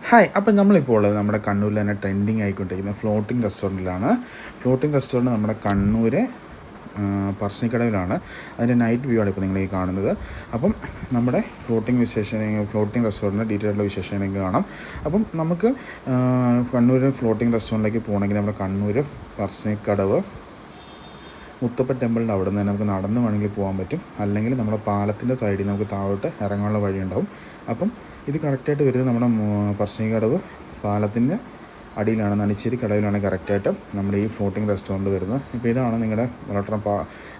Hi. അപ്പം നമ്മളിപ്പോൾ ഉള്ളത് നമ്മുടെ കണ്ണൂരിൽ തന്നെ ട്രെൻഡിങ് ആയിക്കൊണ്ടിരിക്കുന്ന ഫ്ലോട്ടിംഗ് റെസ്റ്റോറൻറ്റിലാണ്. ഫ്ലോട്ടിംഗ് റെസ്റ്റോറൻറ്റ് നമ്മുടെ കണ്ണൂർ പറശ്ശിനിക്കടവിലാണ്. അതിൻ്റെ നൈറ്റ് വ്യൂ ആണ് ഇപ്പോൾ നിങ്ങൾ ഈ കാണുന്നത്. അപ്പം നമ്മുടെ ഫ്ലോട്ടിംഗ് റെസ്റ്റോറൻറ്റിൻ്റെ ഡീറ്റെയിൽ ആയിട്ടുള്ള വിശേഷം നിങ്ങൾക്ക് കാണാം. അപ്പം നമുക്ക് കണ്ണൂർ ഫ്ലോട്ടിംഗ് റെസ്റ്റോറൻറ്റിലേക്ക് പോകണമെങ്കിൽ നമ്മുടെ കണ്ണൂർ പറശ്ശിനിക്കടവ് മുത്തപ്പൻ ടെമ്പിളിൻ്റെ അവിടെ നിന്ന് തന്നെ നമുക്ക് നടന്ന് വേണമെങ്കിൽ പോകാൻ പറ്റും. അല്ലെങ്കിൽ നമ്മുടെ പാലത്തിൻ്റെ സൈഡിൽ നമുക്ക് താഴോട്ട് ഇറങ്ങാനുള്ള വഴിയുണ്ടാവും. അപ്പം ഇത് കറക്റ്റായിട്ട് വരുന്നത് നമ്മുടെ പറശ്ശിനിക്കടവ് പാലത്തിൻ്റെ അടിയിലാണ്, നണിച്ചേരി കടവിലാണ് കറക്റ്റായിട്ട് നമ്മുടെ ഈ ഫ്ലോട്ടിംഗ് റെസ്റ്റോറൻറ്റ് വരുന്നത്. ഇപ്പോൾ ഇതാണ് നിങ്ങളുടെ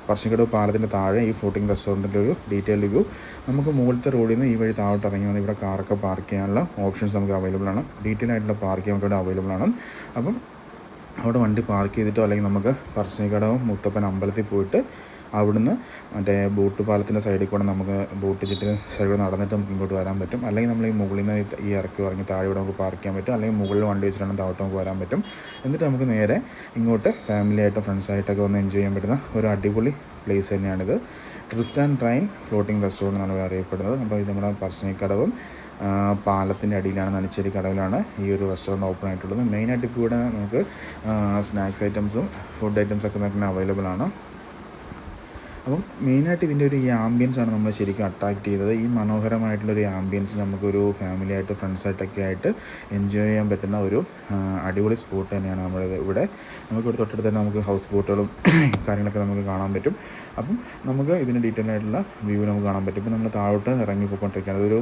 പറശ്ശിനിക്കടവ് പാലത്തിൻ്റെ താഴെ ഈ ഫ്ലോട്ടിംഗ് റെസ്റ്റോറൻറ്റിൻ്റെ ഒരു ഡീറ്റെയിൽ വ്യൂ. നമുക്ക് മുകളിലത്തെ റോഡിൽ നിന്ന് ഈ വഴി താഴോട്ട് ഇറങ്ങി വന്ന് ഇവിടെ കാറൊക്കെ പാർക്ക് ചെയ്യാനുള്ള ഓപ്ഷൻസ് നമുക്ക് അവൈലബിൾ ആണ്. ഡീറ്റെയിൽ ആയിട്ടുള്ള പാർക്ക് നമുക്ക് ഇവിടെ അവൈലബിൾ ആണ്. അപ്പം അവിടെ വണ്ടി പാർക്ക് ചെയ്തിട്ടോ അല്ലെങ്കിൽ നമുക്ക് പറശ്ശിനിക്കടവ് മുത്തപ്പൻ അമ്പലത്തിൽ പോയിട്ട് അവിടുന്ന് മറ്റേ ബോട്ട് പാലത്തിൻ്റെ സൈഡിൽ കൂടെ നമുക്ക് ബോട്ട് ചുറ്റി സൈഡിൽ നടന്നിട്ട് നമുക്ക് ഇങ്ങോട്ട് വരാൻ പറ്റും. അല്ലെങ്കിൽ നമ്മൾ ഈ മുകളിൽ നിന്ന് ഈ ഇറക്കി ഇറങ്ങി താഴെ ഇവിടെ നമുക്ക് പാർക്ക് ചെയ്യാൻ പറ്റും. അല്ലെങ്കിൽ മുകളിൽ വണ്ടി വെച്ചിട്ടാണ് താഴോട്ട് നമുക്ക് വരാൻ പറ്റും. എന്നിട്ട് നമുക്ക് നേരെ ഇങ്ങോട്ട് ഫാമിലിയായിട്ടോ ഫ്രണ്ട്സായിട്ടൊക്കെ വന്ന് എൻജോയ് ചെയ്യാൻ പറ്റുന്ന ഒരു അടിപൊളി പ്ലേസ് തന്നെയാണിത്. Drift and train floating restaurant എന്നാണ് അറിയപ്പെടുന്നത്. അപ്പോൾ ഇത് നമ്മുടെ പറശ്ശിനിക്കടവും പാലത്തിൻ്റെ അടിയിലാണ്, നണിച്ചേരി കടവിലാണ് ഈ ഒരു റെസ്റ്റോറൻറ്റ് ഓപ്പൺ ആയിട്ടുള്ളത്. മെയിനായിട്ട് ഇപ്പോൾ ഇവിടെ നമുക്ക് സ്നാക്സ് ഐറ്റംസും ഫുഡ് ഐറ്റംസൊക്കെ തന്നെ അവൈലബിൾ ആണ്. അപ്പം മെയിനായിട്ട് ഇതിൻ്റെ ഈ ആംബിയൻസാണ് നമ്മൾ ശരിക്കും അട്രാക്റ്റ് ചെയ്തത്. ഈ മനോഹരമായിട്ടുള്ളൊരു ആംബിയൻസ് നമുക്കൊരു ഫാമിലിയായിട്ട് ഫ്രണ്ട്സായിട്ടൊക്കെ ആയിട്ട് എൻജോയ് ചെയ്യാൻ പറ്റുന്ന ഒരു അടിപൊളി സ്പോട്ട് തന്നെയാണ് നമ്മുടെ ഇവിടെ. നമുക്കിവിടെ തൊട്ടടുത്ത് തന്നെ നമുക്ക് ഹൗസ് ബോട്ടുകളും കാര്യങ്ങളൊക്കെ നമുക്ക് കാണാൻ പറ്റും. അപ്പം നമുക്ക് ഇതിൻ്റെ ഡീറ്റെയിൽ ആയിട്ടുള്ള വ്യൂ നമുക്ക് കാണാൻ പറ്റും. ഇപ്പം നമ്മൾ താഴോട്ട് ഇറങ്ങി പോയിക്കൊണ്ടിരിക്കുകയാണ്. അതൊരു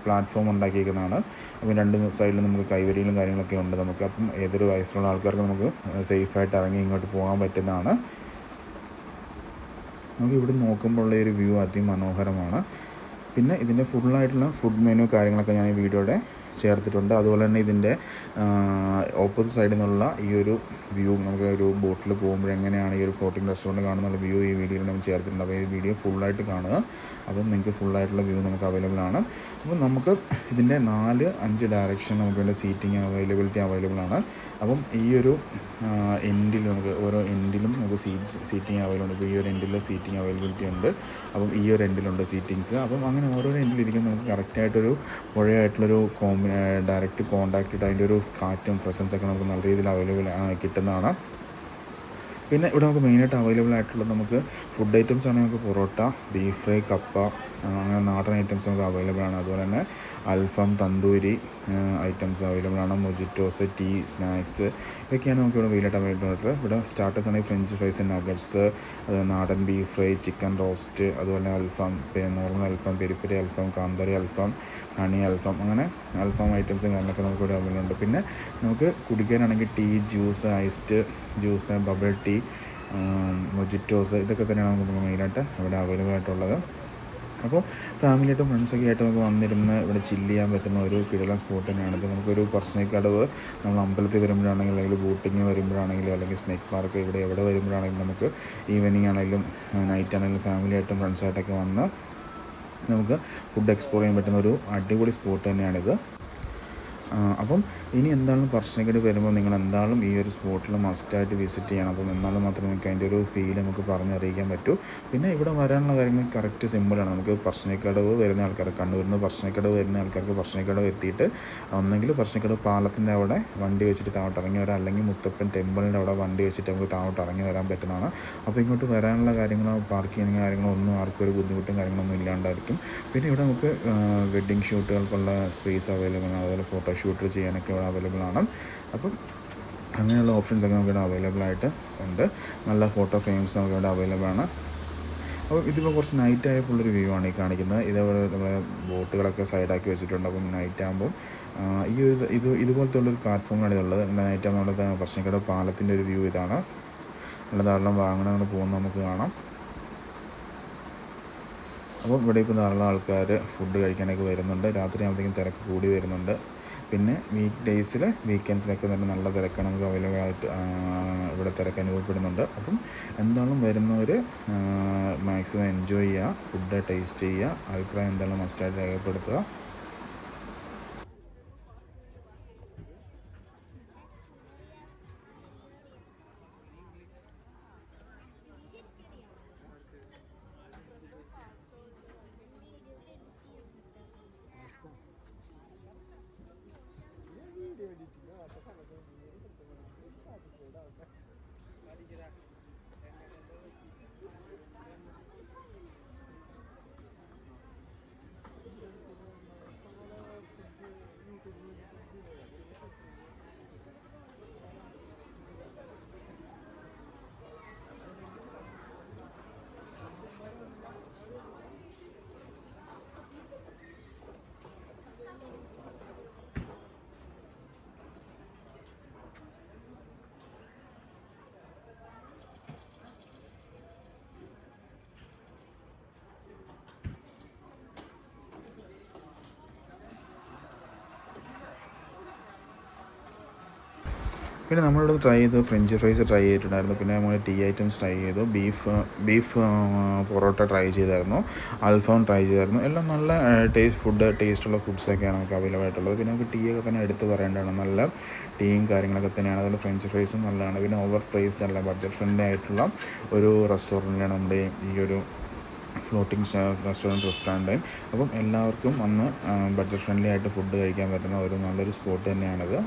പ്ലാറ്റ്ഫോം ഉണ്ടാക്കിയിരിക്കുന്നതാണ്. അപ്പം രണ്ട് സൈഡിലും നമുക്ക് കൈവരിയിലും കാര്യങ്ങളൊക്കെ ഉണ്ട് നമുക്ക്. അപ്പം ഏതൊരു വയസ്സുള്ള ആൾക്കാർക്ക് നമുക്ക് സേഫായിട്ട് ഇറങ്ങി ഇങ്ങോട്ട് പോകാൻ പറ്റുന്നതാണ്. നമുക്ക് ഇവിടെ നോക്കുമ്പോൾ ഉള്ള ഒരു വ്യൂ അതിമനോഹരമാണ്. പിന്നെ ഇതിൻ്റെ ഫുള്ളായിട്ടുള്ള ഫുഡ് മെനു കാര്യങ്ങളൊക്കെ ഞാൻ ഈ വീഡിയോയുടെ ചേർത്തിട്ടുണ്ട്. അതുപോലെ തന്നെ ഇതിൻ്റെ ഓപ്പോസിറ്റ് സൈഡിൽ നിന്നുള്ള ഈ ഒരു വ്യൂ നമുക്ക് ഒരു ബോട്ടിൽ പോകുമ്പോൾ എങ്ങനെയാണ് ഈ ഒരു ഫ്ലോട്ടിംഗ് റെസ്റ്റോറൻറ്റ് കാണുന്നുള്ള വ്യൂ ഈ വീഡിയോയിൽ നമ്മൾ ചേർത്തിട്ടുണ്ട്. അപ്പോൾ ഈ വീഡിയോ ഫുള്ളായിട്ട് കാണുക. അപ്പം നിങ്ങൾക്ക് ഫുള്ളായിട്ടുള്ള വ്യൂ നമുക്ക് അവൈലബിൾ ആണ്. അപ്പം നമുക്ക് ഇതിൻ്റെ 4-5 ഡയറക്ഷൻ നമുക്ക് വേണ്ട അവൈലബിലിറ്റി അവൈലബിൾ ആണ്. അപ്പം ഈ ഒരു എൻഡിൽ നമുക്ക് ഓരോ എൻഡിലും നമുക്ക് സീറ്റിംഗ് അവൈലബിൾ ഉണ്ട്. ഇപ്പോൾ ഈ ഒരു എൻഡിൽ സീറ്റിംഗ് അവൈലബിലിറ്റി ഉണ്ട്. അപ്പം ഈ ഒരു എൻഡിലുണ്ട് സീറ്റിങ്സ്. അപ്പം അങ്ങനെ ഓരോ എൻഡിലിരിക്കും നമുക്ക് കറക്റ്റായിട്ടൊരു പുഴയായിട്ടുള്ളൊരു ഡയറക്റ്റ് കോണ്ടാക്റ്റ് അതിൻ്റെ ഒരു കാറ്റും പ്രസൻസൊക്കെ നമുക്ക് നല്ല രീതിയിൽ അവൈലബിൾ കിട്ടുന്നതാണ്. പിന്നെ ഇവിടെ നമുക്ക് മെയിനായിട്ട് അവൈലബിൾ ആയിട്ടുള്ളത് നമുക്ക് ഫുഡ് ഐറ്റംസ് ആണെങ്കിൽ നമുക്ക് പൊറോട്ട, ബീഫ് ഫ്രൈ, കപ്പ, അങ്ങനെ നാടൻ ഐറ്റംസ് നമുക്ക് അവൈലബിൾ ആണ്. അതുപോലെ തന്നെ അൽഫാം, തന്തൂരി ഐറ്റംസ് അവൈലബിൾ ആണ്. മൊജിറ്റോസ്, ടീ, സ്നാക്സ് ഇതൊക്കെയാണ് നമുക്ക് ഇവിടെ മെയിനായിട്ട് അവൈലബിൾ ആയിട്ടുള്ളത്. ഇവിടെ സ്റ്റാർട്ടേഴ്സ് ആണെങ്കിൽ ഫ്രഞ്ച് ഫ്രൈസ്, നഗറ്റ്സ്, നാടൻ ബീഫ് ഫ്രൈ, ചിക്കൻ റോസ്റ്റ്, അതുപോലെ അൽഫാം, നോർമൽ അൽഫാം, പെരി അൽഫാം, കാന്താരി അൽഫാം, ഹണി അൽഫാം, അങ്ങനെ അൽഫാം ഐറ്റംസും കാര്യങ്ങളൊക്കെ നമുക്ക് ഇവിടെ അവൈലബിൾ ഉണ്ട്. പിന്നെ നമുക്ക് കുടിക്കാനാണെങ്കിൽ tea, juice, iced juice, bubble tea, mojitos ഇതൊക്കെ തന്നെയാണ് നമുക്ക് മെയിനായിട്ട് ഇവിടെ അവൈലബിൾ ആയിട്ടുള്ളത്. അപ്പോൾ ഫാമിലിയായിട്ടും ഫ്രണ്ട്സൊക്കെ ആയിട്ട് നമുക്ക് വന്നിരുന്ന് ഇവിടെ ചില്ല് ചെയ്യാൻ പറ്റുന്ന ഒരു കിടിലൻ സ്പോട്ട് തന്നെയാണിത്. നമുക്കൊരു പറശ്ശിനിക്കടവ് നമ്മൾ അമ്പലത്തിൽ വരുമ്പോഴാണെങ്കിലും അല്ലെങ്കിൽ ബോട്ടിങ് വരുമ്പോഴാണെങ്കിലും അല്ലെങ്കിൽ സ്നേക്ക് പാർക്ക് ഇവിടെ എവിടെ വരുമ്പോഴാണെങ്കിലും നമുക്ക് ഈവനിങ് ആണെങ്കിലും നൈറ്റ് ആണെങ്കിലും ഫാമിലിയായിട്ടും ഫ്രണ്ട്സായിട്ടൊക്കെ വന്ന് നമുക്ക് ഫുഡ് എക്സ്പ്ലോർ ചെയ്യാൻ പറ്റുന്ന ഒരു അടിപൊളി സ്പോട്ട് തന്നെയാണിത്. അപ്പം ഇനി എന്തായാലും പറശ്ശിനിക്കടവ് വരുമ്പോൾ നിങ്ങൾ എന്തായാലും ഈ ഒരു സ്പോട്ടിൽ മസ്റ്റായിട്ട് വിസിറ്റ് ചെയ്യണം. അപ്പം എന്നാലും മാത്രമേ നിങ്ങൾക്ക് അതിൻ്റെ ഒരു ഫീൽ നമുക്ക് പറഞ്ഞറിയിക്കാൻ പറ്റൂ. പിന്നെ ഇവിടെ വരാനുള്ള കാര്യങ്ങൾ കറക്റ്റ് സിമ്പിളാണ്. നമുക്ക് പറശ്ശിനിക്കടവ് വരുന്ന ആൾക്കാർ, കണ്ണൂരിൽ നിന്ന് പറശ്ശിനിക്കടവ് വരുന്ന ആൾക്കാർക്ക് പറശ്ശിനിക്കടവ് എത്തിയിട്ട് ഒന്നെങ്കിൽ പറശ്ശിനിക്കടവ് പാലത്തിൻ്റെ അവിടെ വണ്ടി വെച്ചിട്ട് താഴോട്ട് ഇറങ്ങി വരാം, അല്ലെങ്കിൽ മുത്തപ്പൻ ടെമ്പിളിൻ്റെ അവിടെ വണ്ടി വെച്ചിട്ട് നമുക്ക് താഴോട്ട് ഇറങ്ങി വരാൻ പറ്റുന്നതാണ്. അപ്പോൾ ഇങ്ങോട്ട് വരാനുള്ള കാര്യങ്ങളോ പാർക്ക് ചെയ്യുന്ന കാര്യങ്ങളോ ഒന്നും ആർക്കും ഒരു ബുദ്ധിമുട്ടും കാര്യങ്ങളൊന്നും ഇല്ലാണ്ടായിരിക്കും. പിന്നെ ഇവിടെ നമുക്ക് വെഡ്ഡിങ് ഷൂട്ടുകൾക്കുള്ള സ്പേസ് അവൈലബിൾ ആണ്. അതുപോലെ ഫോട്ടോഷൂട്ട് ചെയ്യാനൊക്കെ ഇവിടെ അവൈലബിൾ ആണ്. അപ്പം അങ്ങനെയുള്ള ഓപ്ഷൻസൊക്കെ നമുക്കിവിടെ അവൈലബിൾ ആയിട്ട് ഉണ്ട്. നല്ല ഫോട്ടോ ഫ്രെയിംസ് നമുക്കിവിടെ അവൈലബിൾ ആണ്. അപ്പോൾ ഇതിപ്പോൾ കുറച്ച് നൈറ്റ് ആയപ്പോഴുള്ളൊരു വ്യൂ ആണ് ഈ കാണിക്കുന്നത്. ഇതേപോലെ നമ്മളെ ബോട്ടുകളൊക്കെ സൈഡാക്കി വെച്ചിട്ടുണ്ട്. അപ്പം നൈറ്റ് ആകുമ്പം ഈ ഒരു ഇതുപോലത്തെ ഉള്ളൊരു പ്ലാറ്റ്ഫോമാണ് ഇതുള്ളത്. നൈറ്റ് ആകുമ്പോൾ നമ്മുടെ പറശ്ശിനിക്കടവ് പാലത്തിൻ്റെ ഒരു വ്യൂ ഇതാണ്. നല്ല ധാരാളം വാഹനങ്ങൾ പോകുന്നത് നമുക്ക് കാണാം. അപ്പോൾ ഇവിടെ ഇപ്പോൾ ധാരാളം ആൾക്കാർ ഫുഡ് കഴിക്കാനൊക്കെ വരുന്നുണ്ട്. രാത്രി ആകുമ്പോഴത്തേക്കും തിരക്ക് കൂടി വരുന്നുണ്ട്. പിന്നെ വീക്കെൻഡ്സിലൊക്കെ തന്നെ നല്ല തിരക്കാണ് നമുക്ക് അവൈലബിൾ ആയിട്ട് ഇവിടെ തിരക്ക് അനുഭവപ്പെടുന്നുണ്ട്. അപ്പം എന്തായാലും വരുന്നവർ മാക്സിമം എൻജോയ് ചെയ്യുക, ഫുഡ് ടേസ്റ്റ് ചെയ്യുക, അഭിപ്രായം എന്തായാലും മസ്റ്റായിട്ട് രേഖപ്പെടുത്തുക. പിന്നെ നമ്മളിവിടെ ട്രൈ ചെയ്ത് ഫ്രഞ്ച് ഫ്രൈസ് ട്രൈ ചെയ്തിട്ടുണ്ടായിരുന്നു. പിന്നെ നമ്മൾ ടീ ഐറ്റംസ് ട്രൈ ചെയ്തു. ബീഫ് പൊറോട്ട ട്രൈ ചെയ്തായിരുന്നു. അൽഫാം ട്രൈ ചെയ്തായിരുന്നു. എല്ലാം നല്ല ടേസ്റ്റുള്ള ഫുഡ്സൊക്കെയാണ് നമുക്ക് അവൈലബിൾ ആയിട്ടുള്ളത്. പിന്നെ നമുക്ക് ടീ ഒക്കെ തന്നെ എടുത്ത് പറയേണ്ടതാണ്. നല്ല ടീയും കാര്യങ്ങളൊക്കെ തന്നെയാണ്. അതുപോലെ ഫ്രഞ്ച് ഫ്രൈസും നല്ലതാണ്. പിന്നെ ഓവർ പ്രൈസ്ഡ് അല്ല, ബഡ്ജറ്റ് ഫ്രണ്ട്ലി ആയിട്ടുള്ള ഒരു റെസ്റ്റോറൻറ്റിലാണ് നമ്മുടെ ഈ ഒരു ഫ്ലോട്ടിംഗ് റെസ്റ്റോറൻറ്റ് റെസ്റ്റോറൻറ്റ്. അപ്പം എല്ലാവർക്കും വന്ന് ബഡ്ജറ്റ് ഫ്രണ്ട്ലി ആയിട്ട് ഫുഡ് കഴിക്കാൻ പറ്റുന്ന ഒരു നല്ലൊരു സ്പോട്ട് തന്നെയാണിത്.